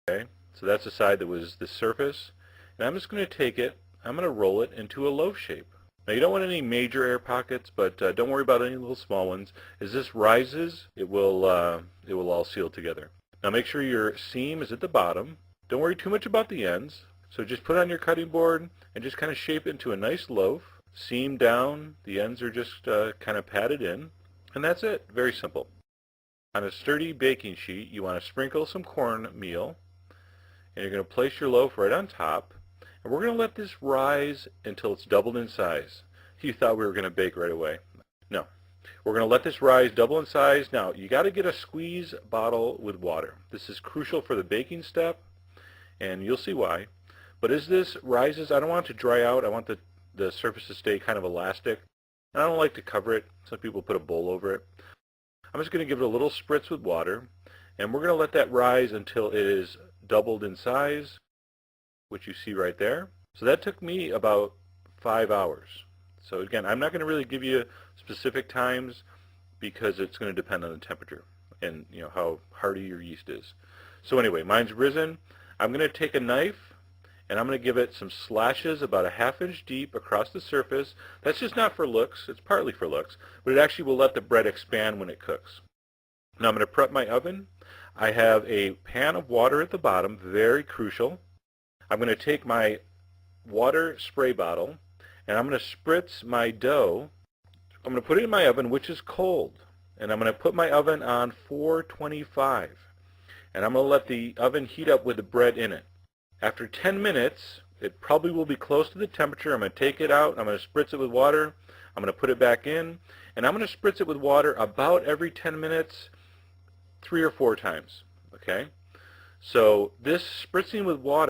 Okay, so that's the side that was the surface. And I'm just going to take it, I'm going to roll it into a loaf shape. Now you don't want any major air pockets, but don't worry about any little small ones. As this rises, it will all seal together. Now make sure your seam is at the bottom. Don't worry too much about the ends. So just put it on your cutting board and just kind of shape it into a nice loaf. Seam down, the ends are just kind of patted in, and that's it. Very simple. On a sturdy baking sheet, you want to sprinkle some cornmeal, and you're going to place your loaf right on top. And we're going to let this rise until it's doubled in size. You thought we were going to bake right away. No. We're going to let this rise double in size. Now, you got to get a squeeze bottle with water. This is crucial for the baking step, and you'll see why. But as this rises, I don't want it to dry out. I want the surface to stay kind of elastic. And I don't like to cover it. Some people put a bowl over it. I'm just going to give it a little spritz with water, and we're going to let that rise until it is doubled in size, which you see right there. So that took me about 5 hours. So again, I'm not going to really give you specific times because it's going to depend on the temperature and how hardy your yeast is. So anyway, mine's risen. I'm going to take a knife and I'm going to give it some slashes about a ½ inch deep across the surface. That's just not for looks. It's partly for looks, but it actually will let the bread expand when it cooks. Now I'm going to prep my oven. I have a pan of water at the bottom, very crucial. I'm going to take my water spray bottle and I'm going to spritz my dough. I'm going to put it in my oven, which is cold, and I'm going to put my oven on 425, and I'm going to let the oven heat up with the bread in it. After 10 minutes, it probably will be close to the temperature. I'm going to take it out, I'm going to spritz it with water, I'm going to put it back in, and I'm going to spritz it with water about every 10 minutes, 3 or 4 times. Okay? So this spritzing with water